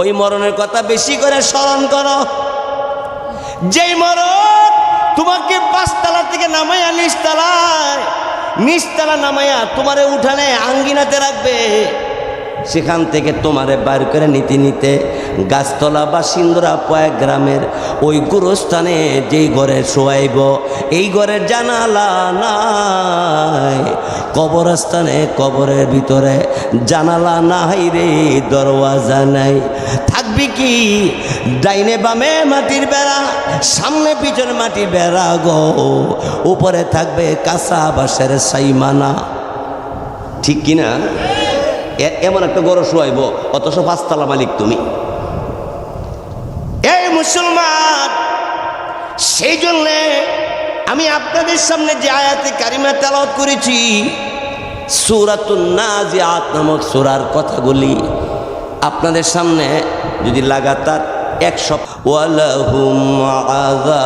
ওই মরণের কথা বেশি করে স্মরণ করো, যেই মরণ তোমাকে 5 তলা থেকে নামাইয়া নিচতলা নামাইয়া তোমারে উঠানে আঙ্গিনাতে রাখবে, সেখান থেকে তোমারে বাইর করে নিতে গাছতলা বা সিন্দুরা পয়া গ্রামের ওই গুরুস্থানে যেই ঘরে শোয়াইব, এই ঘরের জানালা নাই। কবরস্থানে কবরের ভিতরে জানালা নাই রে, দরওয়াজা নাই। থাকবি কি ডাইনে বামে মাটির বেড়া, সামনে পিছনে মাটির বেড়া গো, উপরে থাকবে কাঁচা বাঁশের সাইমানা। ঠিক কিনা? এমন একটা গরু শোয়াইব, অথচ 5 তলা মালিক তুমি। এই মুসলমান, সেই জন্যে আমি আপনাদের সামনে যে আয়াতে কারিমা তেলাওয়াত করেছি, সূরাতুন নাজিআত নামক সূরার কথাগুলি আপনাদের সামনে যদি লাগাতার 100 ওয়ালাহুম আযাবুন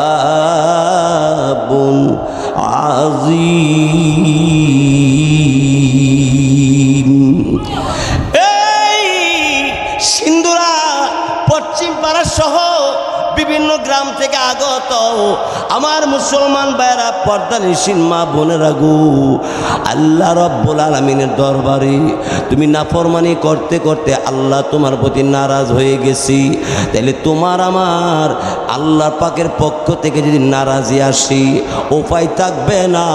আযীম। এই সিন্দুরা পশ্চিম পাড়া সহ বিভিন্ন গ্রাম থেকে আগত আমার মুসলমান ভাইরা, পর্দানিশীন মা বোনেরা গো, আল্লাহ রাব্বুল আলামিনের দরবারে তুমি নাফরমানি করতে করতে আল্লাহ তোমার প্রতি নারাজ হয়ে গেছি। তাহলে তোমার আমার আল্লাহ পাকের পক্ষ থেকে যদি নারাজি আসি, উপায় থাকবে না।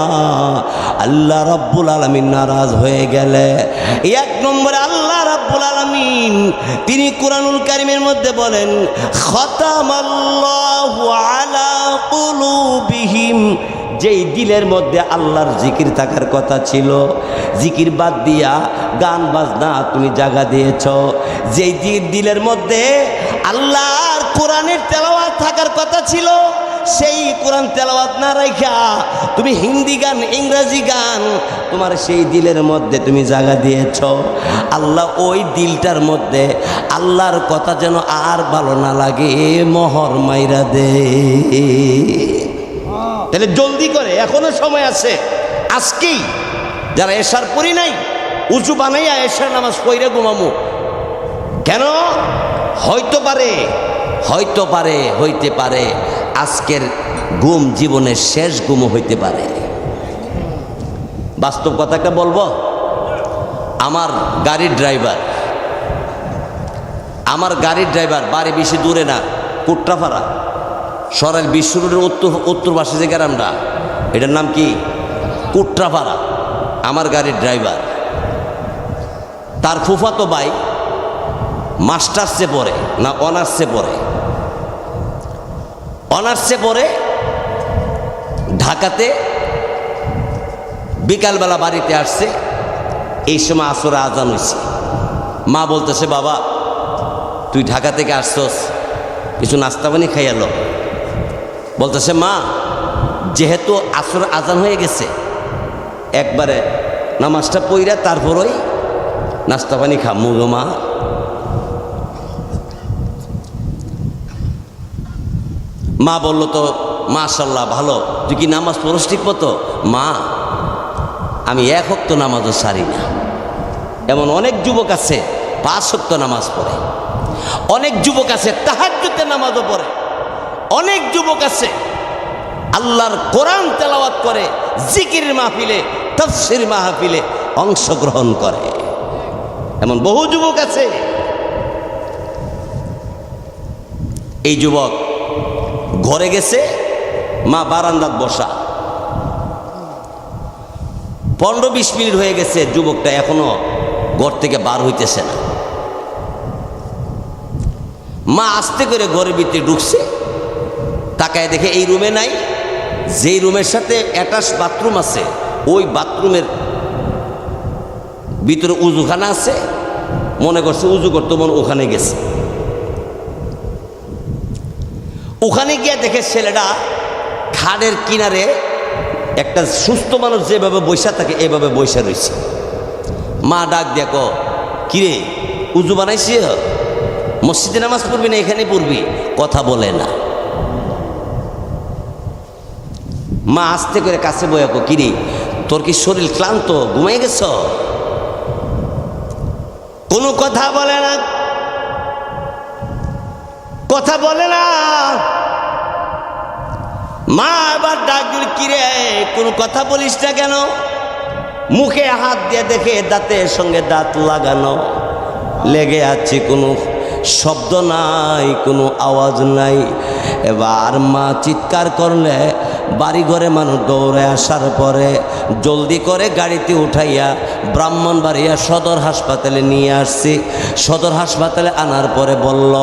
আল্লাহ রাব্বুল আলামিন নারাজ হয়ে গেলে 1 নম্বরে আল্লাহ রাব্বুল আলামিন তিনি কুরআনুল কারীমের মধ্যে বলেন, খাতামাল্লাহু আলা কুলুবিহিম, যেই দিলের মধ্যে আল্লাহর জিকির থাকার কথা ছিল, জিকির বাদ দিয়া গান বাজনা তুমি জায়গা দিয়েছ। যেই দিলের মধ্যে আল্লাহর কোরআনের তেলাওয়াত থাকার কথা ছিল, সেই কোরআন তেলাওয়াত না রাখা তুমি হিন্দি গান, ইংরেজি গান তোমার সেই দিলের মধ্যে তুমি জায়গা দিয়েছ। আল্লাহ ওই দিলটার মধ্যে আল্লাহর কথা যেন আর ভালো না লাগে, মোহর মাইরা দে। তাহলে জলদি করে, এখনো সময় আছে। আজকেই যারা এশার পড়ি নাই, উঁচু বানাইয়া এশার নামাজ পড়ে ঘুমামু। কেন? হইতে পারে আজকের ঘুম জীবনের শেষ ঘুমও হইতে পারে। বাস্তব কথা একটা বলবো, আমার গাড়ির ড্রাইভার বাড়ি বেশি দূরে না, কুট্রাপাড়া সরাইল বিশ্ব রোডের উত্তর পাশে যে গ্রামটা, এটার নাম কি? কুট্রাপাড়া। আমার গাড়ির ড্রাইভার, তার ফুফাতো ভাই মাস্টার্সে পড়ে না অনার্সে পড়ে ঢাকাতে। বিকালবেলা বাড়িতে আসছে, এই সময় আসরে আজান হয়েছে। মা বলতেছে, বাবা তুই ঢাকা থেকে আসছস, কিছু নাস্তা পানি খাইয়ালো। বলতেছে, মা যেহেতু আসর আজান হয়ে গেছে, একবারে নামাজটা পইরা তারপরই নাস্তা পানি খামু গো মা। মা বলল, তো মাশাল্লাহ ভালো, তুই কি নামাজ পড়স ঠিক মতো? মা আমি 1 ওয়াক্ত নামাজও সারি না। এমন অনেক যুবক আছে 5 ওয়াক্ত নামাজ পড়ে, অনেক যুবক আছে তাহাজ্জুদে নামাজও পড়ে, অনেক যুবক আছে আল্লাহর কোরআন তেলাওয়াত করে, জিকিরের মাহফিলে, তাফসীর মাহফিলে অংশগ্রহণ করে। এমন বহু যুবক আছে। এই যুবক ঘরে গেছে, মা বারান্দাত বসা। 15-20 মিনিট হয়ে গেছে, যুবকটা এখনো ঘর থেকে বার হইতেছে না। মা আস্তে করে ঘরের ভিতরে ঢুকছে, তাকায় দেখে এই রুমে নাই। যেই রুমের সাথে অ্যাটাচ বাথরুম আছে, ওই বাথরুমের ভিতরে উজুখানা আছে। মনে করছে উজু করতে, মনে ওখানে গেছে। ওখানে গিয়ে দেখে ছেলেটা খাটের কিনারে, একটা সুস্থ মানুষ যেভাবে বৈশা থাকে এভাবে বৈশা রয়েছে। মা ডাক দেখো, কিরে উজু বানাইছি? মসজিদে নামাজ পড়বি না এখানে পড়বি? কথা বলে না। মা আস্তে করে কাছে বয়াকো, কিরে তোর কি শরীর ক্লান্ত, ঘুমাই গেছ? কোনো কথা বলে না। কথা বলে না। মা এবার ডাক দিল, কিরে কোনো কথা বলিস না কেন? মুখে হাত দিয়ে দেখে দাঁতের সঙ্গে দাঁত লাগানো, লেগে আছে, কোনো শব্দ নাই, কোনো আওয়াজ নাই। এবার মা চিৎকার করলে বাড়ি ঘরে মানুষ দৌড়ে আসার পরে জলদি করে গাড়িতে উঠাইয়া ব্রাহ্মণবাড়িয়া সদর হাসপাতালে নিয়ে আসছি। সদর হাসপাতালে আনার পরে বলল,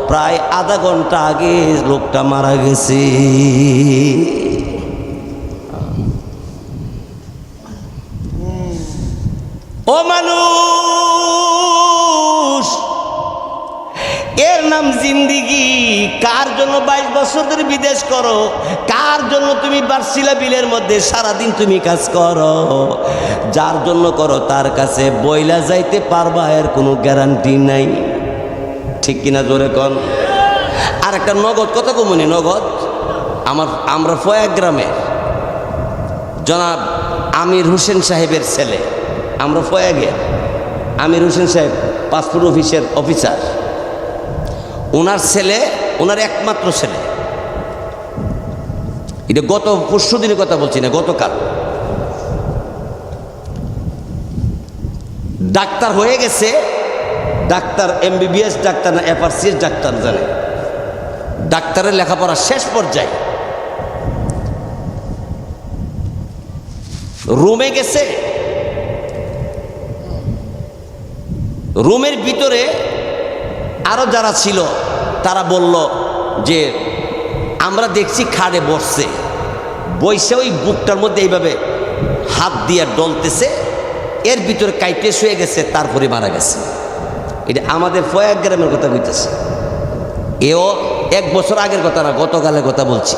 প্রায় আধা ঘন্টা আগে লোকটা মারা গেছে। ও মানুষ, এর নাম জিন্দিগি। কার জন্য 22 বছর ধরে বিদেশ করো? কার জন্য তুমি বার্সিলা বিলের মধ্যে সারাদিন তুমি কাজ করো? যার জন্য করো তার কাছে বইলা যাইতে পারবা, এর কোনো গ্যারান্টি নাই। ঠিক কিনা জোরে কন। আর একটা নগদ কথা কমনি, নগদ আমরা ফয়া গ্রামের জনাব আমির হোসেন সাহেবের ছেলে, আমরা ফয়াগে আমির হোসেন সাহেব পাসপোর্ট অফিসের অফিসার, ওনার ছেলে, ওনার একমাত্র ছেলে, এটা গত পরশু দিনের কথা বলছি না, গতকাল ডাক্তার হয়ে গেছে। ডাক্তার MBBS ডাক্তার না FRCS ডাক্তার জানে। ডাক্তারের লেখাপড়া শেষ পর্যায়ে রুমে গেছে। রুমের ভিতরে আরো যারা ছিল তারা বলল যে আমরা দেখছি খাটে বসছে, বইসে ওই বুকটার মধ্যে এইভাবে হাত দিয়ে ডলতেছে, এর ভিতরে কাইটে শুয়ে গেছে, তারপরে মারা গেছে। এটা আমাদের ফয়া গ্রামের কথা বলতেছে। এও 1 বছর আগের কথা না, গতকালের কথা বলছি।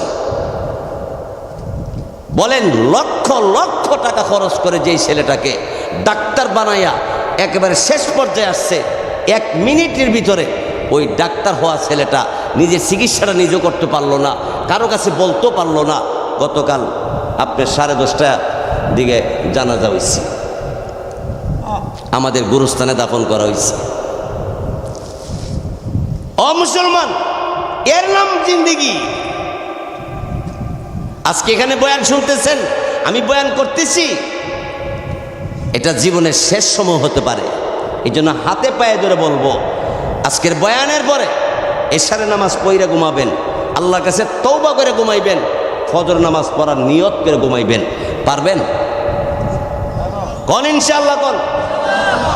বলেন লক্ষ লক্ষ টাকা খরচ করে যেই ছেলেটাকে ডাক্তার বানাইয়া একেবারে শেষ পর্যায়ে আসছে, 1 মিনিটের ভিতরে ওই ডাক্তার হওয়া ছেলেটা নিজের চিকিৎসাটা নিজে করতে পারলো না, কারো কাছে বলতেও পারলো না। গতকাল আপনার 10:30টার দিকে জানাজা হয়েছে, আমাদের গুরুস্থানে দাফন করা হয়েছে। ও মুসলমান, এর নাম জিন্দেগি। আজকে এখানে বয়ান শুনতেছেন, আমি বয়ান করতেছি, এটা জীবনের শেষ সময় হতে পারে। এই জন্য হাতে পায়ে ধরে বলবো, আজকের বয়ানের পরে এশারে নামাজ পড়ে ঘুমাবেন, আল্লাহর কাছে তওবা করে ঘুমাইবেন, ফজর নামাজ পড়ার নিয়ত করে ঘুমাইবেন। পারবেন? কোন ইনশাআল্লাহ, কোন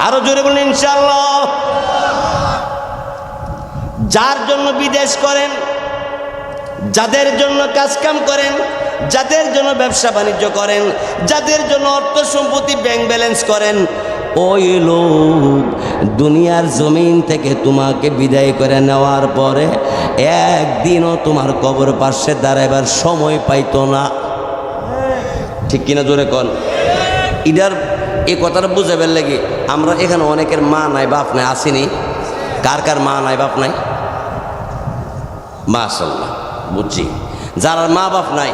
আরো জোরে বলেন ইনশাআল্লাহ। যার জন্য বিদেশ করেন, যাদের জন্য কাজকাম করেন, যাদের জন্য ব্যবসা বাণিজ্য করেন, যাদের জন্য অর্থ সম্পত্তি ব্যাংক ব্যালেন্স করেন, ওই লোক দুনিয়ার জমিন থেকে তোমাকে বিদায় করে নেওয়ার পরে একদিনও তোমার কবর পাশে দাঁড়াইবার সময় পাইতো না। ঠিক কিনা জোরে কন। ইদার এই কথাটা বুঝাবার লাগে আমরা এখানে অনেকের মা নাই বাপ নাই আসেনি। কার কার মা নাই বাপ নাই? মাশাআল্লাহ, বুঝছি। যারা মা বাপ নাই,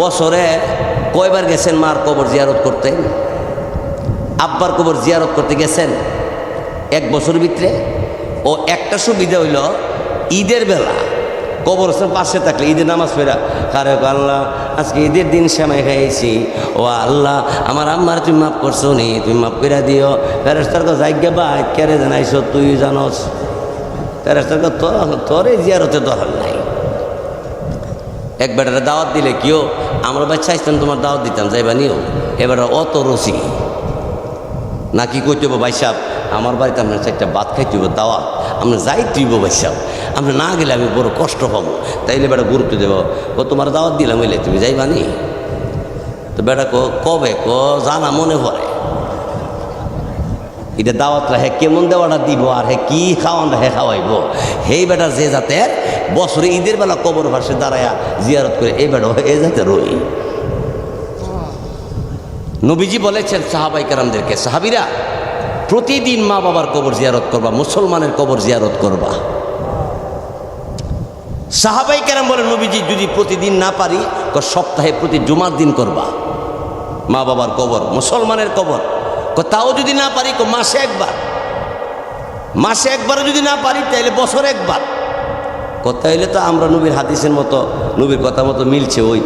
বছরে কয়বার গেছেন মার কবর জিয়ারত করতে? আব্বার কবর জিয়ারত করতে গেছেন 1 বছর ভিতরে? ও একটা সুবিধা হইল, ঈদের বেলা কবরস্থান পাশে থাকলে ঈদের নামাজ পড়া কারে আল্লাহ আজকে ঈদের দিন সেমাই খাইছি, ও আল্লাহ আমার আম্মার তুমি মাফ করছো নি, তুমি মাফ করে দিও। ফেরেশতার কাছে যাইগে বা কেড়ে জানাইছ, তুই জানোস। ফেরেশতার কাছে তোরে জিয়ারতে দরকার নাই। এক বেটারে দাওয়াত দিলে কেউ আমরা বাচ্চা আসতাম তোমার দাওয়াত দিতাম, যাইবা নিও। এবার অত রসি নাকি কইতে ভাই সাহেব আমার বাড়িতে আপনার 4টা ভাত খাইতে হইব, দাওয়াত আমরা যাইতেইব ভাই সাহেব, আমরা না গেলে আমি বড় কষ্ট পাবো, তাইলে বেটা গুরুত্ব দেব। তোমার দাওয়াত দিলাম হইলে তুমি যাইবা নি? তো বেটা কবে জানা মনে পড়ে এটা দাওয়াতরা হে কেমন দেওয়াটা দিব আর হে কি খাওয়ানটা হে খাওয়াইব। হেই বেটা যে জাতের বছরে ঈদের বেলা কবর পাশে দাঁড়ায়া জিয়ারত করে, এই বেটা এ জাতের রই। নবীজি বলেছেন সাহাবাই কেরামদেরকে, সাহাবিরা প্রতিদিন মা বাবার কবর জিয়ারত করবা, মুসলমানের কবর জিয়ারত করবা। সাহাবাই কেরাম বলে নবীজি যদি প্রতিদিন না পারি সপ্তাহে প্রতি জুমার দিন করবা মা বাবার কবর, মুসলমানের কবর। তাও যদি না পারি মাসে একবার, মাসে একবারও যদি না পারি তাহলে বছরে একবার। কথা হইলে তো আমরা নবীর হাদিসের মতো নবীর কথা মতো মিলছে, ওই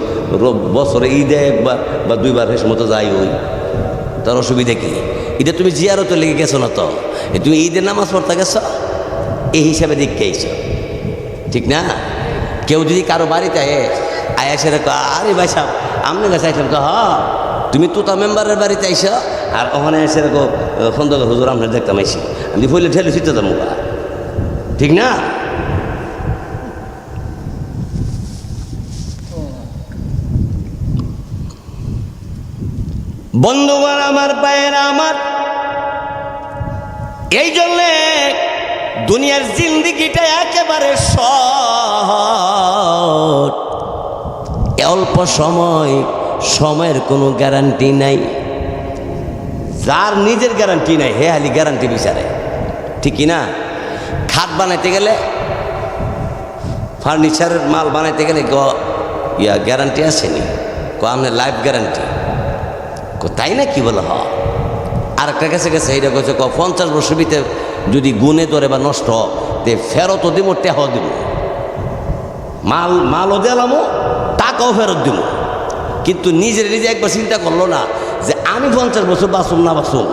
বছরে ঈদে একবার বা দুইবার হেস মতো যাই, ওই তার অসুবিধা কি? ঈদে তুমি জিয়ারতে লেগে গেছো না তো, তুমি ঈদের নামাজ পড়তে গেছো, এই হিসাবে দেখতে আইছো, ঠিক না? কেউ যদি কারো বাড়িতে আয়াসে রেখো, আরে ভাই সাহেব আমনে কাছে আইসলাম, তো তুমি তো মেম্বারের বাড়িতে আইসো, আর ওখানে এসে রেখো খন্দকার হুজুর আপনার দেখতাম আইসি, আমি ফইলে ঠেলে শিখতে যাবো, ঠিক না? বন্ধুগণ আমার, ভাইয়েরা আমার, এই জন্যে দুনিয়ার জিন্দিগিটা একেবারে শর্ট, অল্প সময়ের কোনো গ্যারান্টি নাই। যার নিজের গ্যারান্টি নাই হে হালি গ্যারান্টি বিচারে, ঠিক না? খাট বানাইতে গেলে, ফার্নিচারের মাল বানাইতে গেলে গ্যারান্টি আসেনি, আপনার লাইফ গ্যারান্টি, তাই না? কি বলে? আর একটা কাছে গেছে এইটা কইছে 50 বছর ভিতরে যদি গুনে ধরে বা নষ্ট তে ফেরতও দিব, টেহাও দিব, মালও দিলামও, টাকাও ফেরত দিব। কিন্তু নিজে একবার চিন্তা করলো না যে আমি 50 বছর বাঁচুম না বাঁচুম,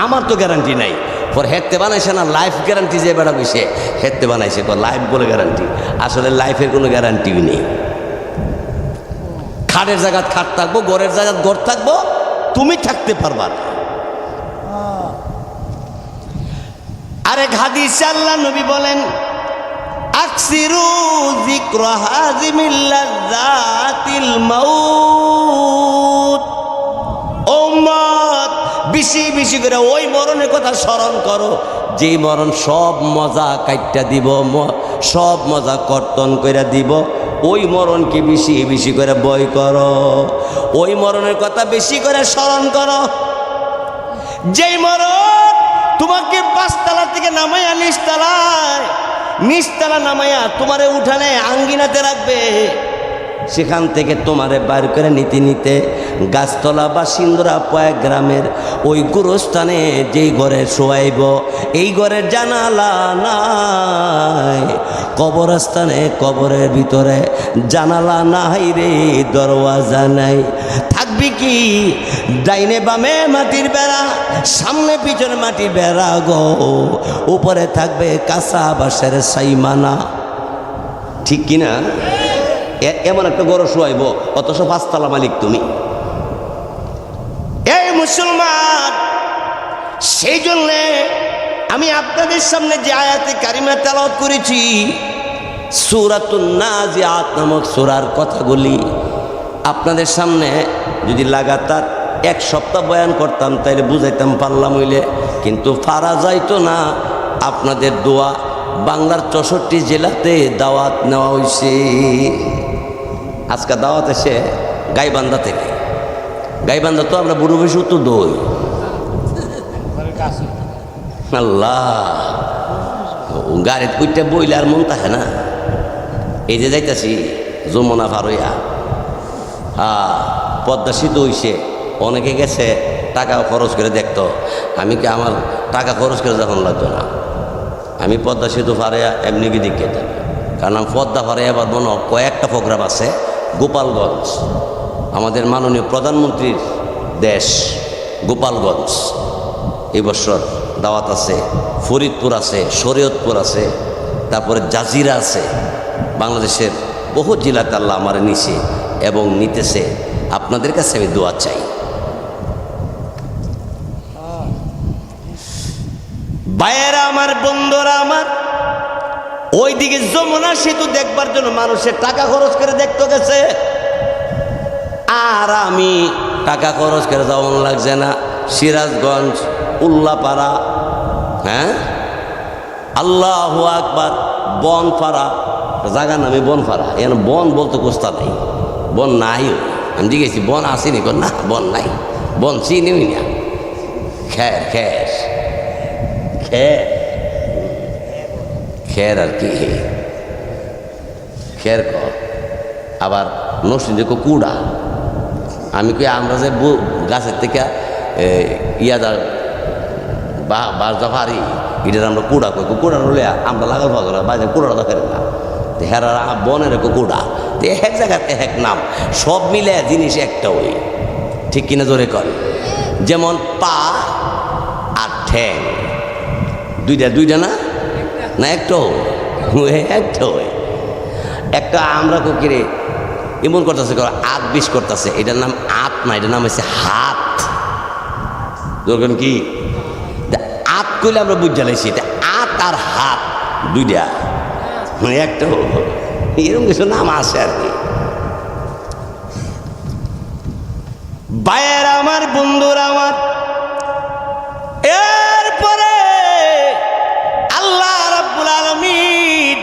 আমার তো গ্যারান্টি নাই। পর হেঁটতে বানাইছে না লাইফ গ্যারান্টি, যে বেড়া বসে হেঁটতে বানাইছে লাইফ বলে গ্যারান্টি, আসলে লাইফের কোনো গ্যারান্টিও নেই। খাটের জায়গায় খাট থাকবো, ঘরের জায়গায় ঘর থাকবো, তুমি থাকতে পারবা না। আরেক হাদিসে আল্লাহ নবী বলেন, আকসিরু যিকরা হাযিমিল লাযাতিল মাউত, উম্মত বেশি বেশি করে ওই মরণের কথা স্মরণ করো যে মরণ সব মজা কাইটটা দিব, সব মজা কর্তন করে দিব। ওই মরণকে বেশি বেশি করে বয় করো, ওই মরণের কথা বেশি করে স্মরণ করো, যেই মরণ তোমাকে 5 তলা থেকে নামাইয়া নিচতলা নামাইয়া তোমারে উঠানে আঙ্গিনাতে রাখবে, সেখান থেকে তোমারে বাইর করে নিতে নিতে গাছতলা বা সিন্দুরা পয়া গ্রামের ওই গুরুস্থানে যেই ঘরে শোয়াইব, এই ঘরের জানালা নাই। কবরস্থানে কবরের ভিতরে জানালা নাই রে, দরওয়াজা নাই। থাকবি কি ডাইনে বামে মাটির বেড়া, সামনে পিছনে মাটির বেড়া গো, উপরে থাকবে কাঁচা বাঁশের সাইমানা, ঠিক কিনা? এমন একটা গরু শোয়াইব, অথচ 5 তলা মালিক তুমি। এই মুসলমান, সেই জন্যে আমি আপনাদের সামনে যে আয়াতে কারিমা তেলাওয়াত করেছি, সূরাতুন নাজিআত নামক সূরার কথাগুলি আপনাদের সামনে যদি লাগাতার 1 সপ্তাহ বয়ান করতাম তাইলে বুঝাইতাম পারলাম হইলে, কিন্তু পারা যাইতো না। আপনাদের দোয়া, বাংলার 64 জেলাতে দাওয়াত নেওয়া হয়েছে। আজকে দাওয়াত এসে গাইবান্ধা থেকে, গাইবান্ধা তো আমরা বুড়ো বেশি উত্তর দই, আল্লাহ গাড়িতে কুইটা বইলে আর মন থাকে না। এই যে যাইতাছি যমুনা পার হইয়া, পদ্মা সেতু হইছে, অনেকে গেছে টাকা খরচ করে দেখতো, আমি কি আমার টাকা খরচ করে যখন লাগতো না, আমি পদ্মা সেতু পাড়াইয়া এমনি কি দিকে থাকি, কারণ আমি পদ্মা পাড়াইয়া পারবো না। কয়েকটা প্রোগ্রাম আছে, গোপালগঞ্জ আমাদের মাননীয় প্রধানমন্ত্রীর দেশ, গোপালগঞ্জ এই বছর দাওয়াত আছে, ফরিদপুর আছে, শরীয়তপুর আছে, তারপরে জাজিরা আছে। বাংলাদেশের বহু জেলাতে আল্লাহ আমার নিছে এবং নিতেছে। আপনাদের কাছে আমি দোয়া চাই। ভাইয়েরা আমার, বন্ধুরা আমার, ওইদিকে যমুনা সেতু দেখবার জন্য মানুষের টাকা খরচ করে দেখতে গেছে, আর আমি টাকা খরচ করে যাওয়ান লাগছে না। সিরাজগঞ্জ, উল্লাপাড়া, হ্যাঁ, আল্লাহু আকবার, বনপাড়া, জায়গার নামে বনপাড়া। এখানে বন বলতে কোস্তা নাই, বন নাই। আমি জিজ্ঞেসি বন আসেনি, না বন নাই, বন চিনিই না। খের খের খের খের আর কি, খের কর। আবার নসিন্দে কুড়া, আমি কই আমরা যে গাছের থেকে ইয়াদা বাজা পারি, এটার আমরা কুড়া কই, কুড়া হলে আমরা লাগাল ভাগ না, বাইরে কুড়াটা ফেরে না। হেরা বনের কুকুরা, এক জায়গাতে এক নাম, সব মিলে জিনিস একটা ওই, ঠিক কিনা জোরে কর। যেমন পা আর ঠ্যাং দুইটা না, না একটা একটা ওই একটা। আমরা কিরে এমন করতেছে, আত বিষ করতেছে, এটার নাম আত না, এটার নাম হচ্ছে হাত। ধরবেন কি আত কইলে আমরা বুঝ জ্বালাইছি, এটা আত আর হাত দুইটা একটা, এরকম কিছু নাম আছে আর কি। ভাইয়ের আমার, বন্ধুরা আমার, এরপরে আল্লাহ রাব্বুল আলামিন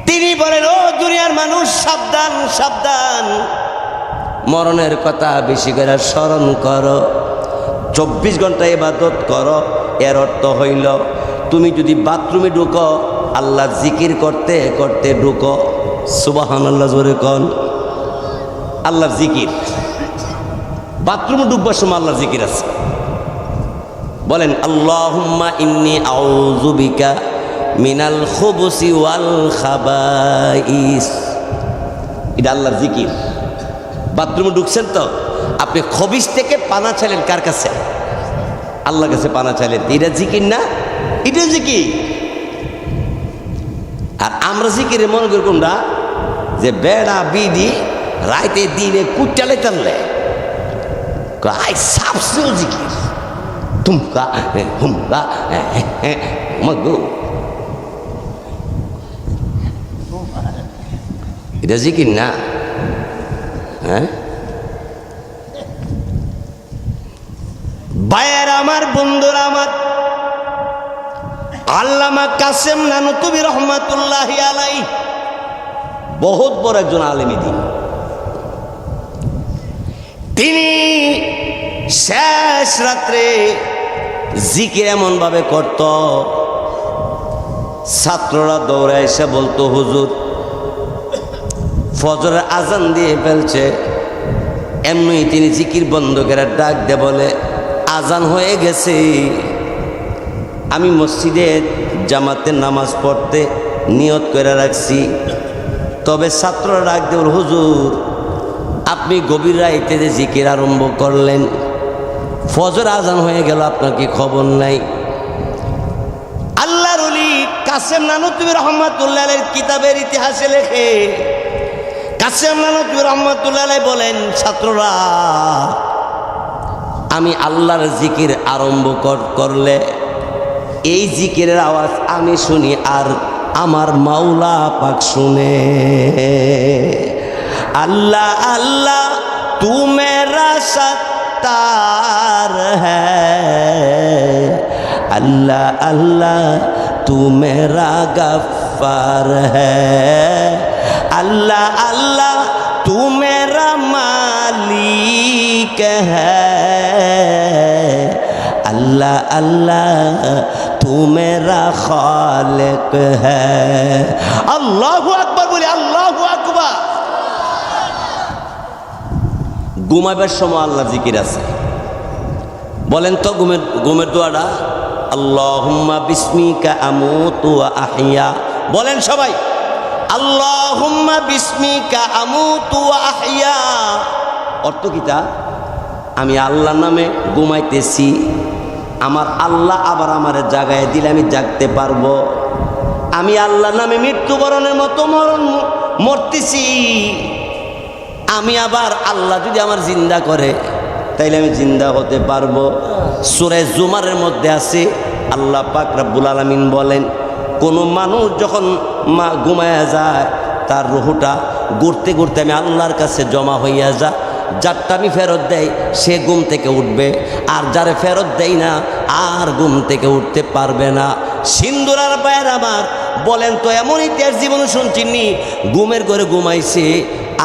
তিনি বলেন, ও দুনিয়ার মানুষ সাবধান সাবধান, মরণের কথা বেশি করে স্মরণ করো, 24 ঘন্টা ইবাদত করো। এর অর্থ হইল তুমি যদি বাথরুমে ঢুকো, আল্লাহ জিকির করতে করতে ঢুকো। সুবহানাল্লাহ জোরে কোন। আল্লাহর জিকির, বাথরুমে ঢুকবার সময় আল্লাহর জিকির আছে। বলেন আল্লাহুম্মা ইন্নী আউযু বিকা মিনাল খুবুসি ওয়াল খাবাইস, এটা আল্লাহর জিকির। বাথরুমে ঢুকছেন তো আপনি খবিস থেকে পানা চাইলেন কার কাছে? আল্লাহর কাছে পানা চাইলেন, এটা জিকির না? এটা জিকির। আর আমরা জিকিরে মনে করি কোনটা, যে বেড়া বিধি রাইতে দিনে কুটালে টানলে আই সাবসেও জিকির, তুমকা হুমকা মগো, এটা জিকির না? হ্যাঁ ভাইয়ের আমার, বন্ধুরা আমার, আল্লামা কাসেম নানুতুবি রহমাতুল্লাহি আলাইহি বহুত বড় একজন আলেম দিন। তিনি শেষ রাত্রে জিকির এমন ভাবে করত, ছাত্ররা দৌড়ে এসে বলতো, হুজুর ফজরের আজান দিয়ে ফেলছে। এমনি তিনি জিকির বন্ধ করে ডাক দে বলে, আজান হয়ে গেছে, আমি মসজিদে জামাতে নামাজ পড়তে নিয়ত করে রাখছি। তবে ছাত্ররা ডাক দেব, হুজুর আপনি গভীর রাইতে যে জিকির আরম্ভ করলেন, ফজর আজান হয়ে গেল, আপনার কি খবর নাই? আল্লাহর ওলি কাসেম নানুতুবি রহমাতুল্লাহ আলাইহির কিতাবের ইতিহাসে লেখে, কাসেম নানুতুবি রহমাতুল্লাহ আলাইহি বলেন, ছাত্ররা আমি আল্লাহর জিকির আরম্ভ করলে এই জিকিরের আওয়াজ আমি শুনি আর আমার মাওলা পাক শুনে। আল্লাহ আল্লাহ তু মেরা সত্তার হ্যায়, আল্লাহ আল্লাহ তু মেরা গফ্ফার হ্যায়, আল্লাহ আল্লাহ তু মেরা মালিক হ্যায়, अल्लाह अल्लाह तू मेरा खालिक है। अल्लाहु আকবার বলি, আল্লাহু আকবার। ঘুমাবার সময় আল্লাহ জিকির আছে, বলেন তো ঘুমের দোয়াটা, আল্লাহুম্মা বিসমিকা আমুতু ওয়া আহইয়া। বলেন সবাই, আল্লাহুম্মা বিসমিকা আমুতু ওয়া আহইয়া। অর্থ কিটা? আমি আল্লাহর নামে ঘুমাইতেছি, আমার আল্লাহ আবার আমার জাগায় দিলে আমি জাগতে পারবো। আমি আল্লাহর নামে মৃত্যুবরণের মতো মরতেছি, আমি আবার আল্লাহ যদি আমার জিন্দা করে তাইলে আমি জিন্দা হতে পারবো। সূরা জুমারের মধ্যে আছে, আল্লাহ পাক রব্বুল আলামিন বলেন, কোনো মানুষ যখন ঘুমায়া যায় তার রুহটা ঘুরতে ঘুরতে আমি আল্লাহর কাছে জমা হইয়া যায়। যারটা আমি ফেরত দেয় সে ঘুম থেকে উঠবে, আর যারে ফেরত দেয় না আর ঘুম থেকে উঠতে পারবে না। সিন্দুরার পায়ের আমার বলেন তো, এমন ইতিহাস জীবনে শুনছিনি, ঘুমের ঘরে ঘুমাইছে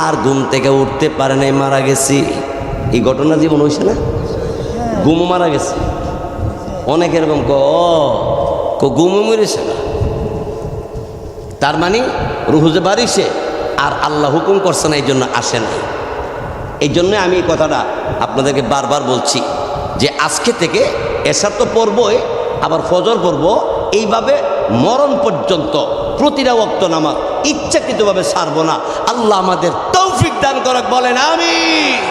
আর ঘুম থেকে উঠতে পারে নাই, মারা গেছি। এই ঘটনা জীবন হয়েছে না? ঘুমও মারা গেছে অনেক, এরকম ঘুমও মরেছে না। তার মানে রুহু যে বাড়িছে আর আল্লাহ হুকুম করছে না, এই জন্য আসে নাই। এই জন্য আমি এই কথাটা আপনাদেরকে বারবার বলছি যে আজকে থেকে এশার তো পড়বই, আবার ফজর পড়বো, এইভাবে মরণ পর্যন্ত প্রতিটা ওয়াক্ত নামাজ ইচ্ছাকৃতভাবে ছাড়বো না। আল্লাহ আমাদের তৌফিক দান করুক, বলেন আমিন।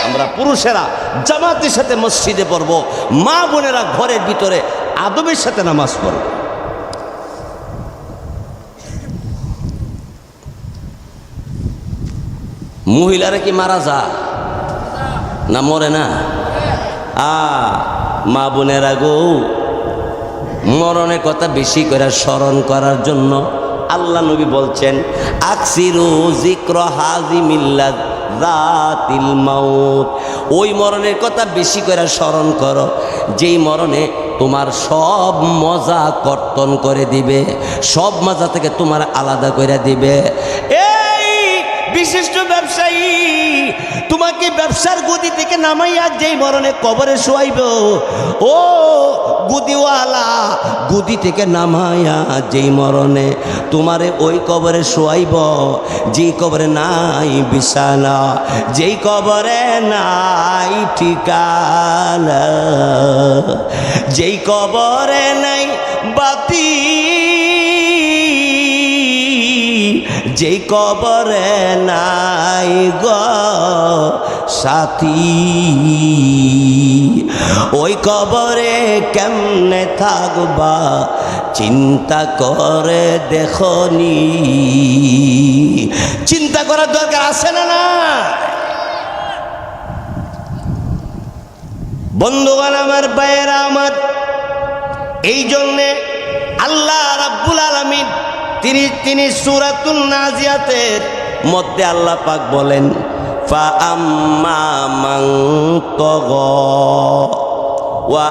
আমরা পুরুষেরা জামাতের সাথে মসজিদে পড়ব, মা বোনেরা ঘরের ভিতরে আদবের সাথে নামাজ পড়ব। মহিলারা কি মারা যায় না মরে না? মা বোনেরা গো, মরণের কথা বেশি করে স্মরণ করার জন্য আল্লাহ নবী বলছেন, আকসিরু যিকর হাজিমিল্লাহ যাতিল মাউত। ওই মরণের কথা বেশি করে স্মরণ করো, যেই মরণে তোমার সব মজা কর্তন করে দিবে, সব মজা থেকে তোমার আলাদা করে দিবে। এই বিশিষ্ট ব্যবসায়ী তোমাকে ব্যবসার গদি থেকে নামাইয়া যেই মরণে কবরে শোয়াইব, ও গুদিওয়ালা গুদি থেকে নামাইয়া যেই মরণে তোমারে ওই কবরে শোয়াইব, যেই কবরে নাই বিছানা, যেই কবরে নাই ঠিকানা, যেই কবরে নাই বাতি, যেই কবরে নাই গো সাথী, ওই কবরে কেমনে থাকবা চিন্তা করে দেখনি। চিন্তা করার দরকার আছে না? না বন্ধুগণ আমার, ভাইয়েরা আমার, এই জন্যে আল্লাহ রাব্বুল আলামিন তিনি সূরাতুন নাজিয়াতের মধ্যে আল্লাহ পাক বলেন, ফা আম্মা মান তাগা ওয়া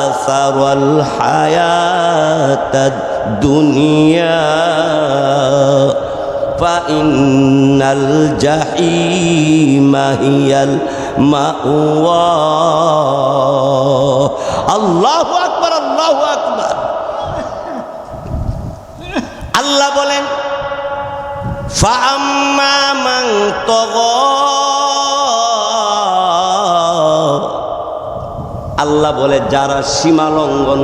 আসারাল হায়াতাদ দুনিয়া ফা ইন্নাল জাহিমা হিয়াল মাওয়া। আল্লাহু আকবার, আল্লাহু আকবার। আল্লাহ বলেন, ফাআম্মা মান তাগা, আল্লাহ বলে যারা সীমা লঙ্ঘন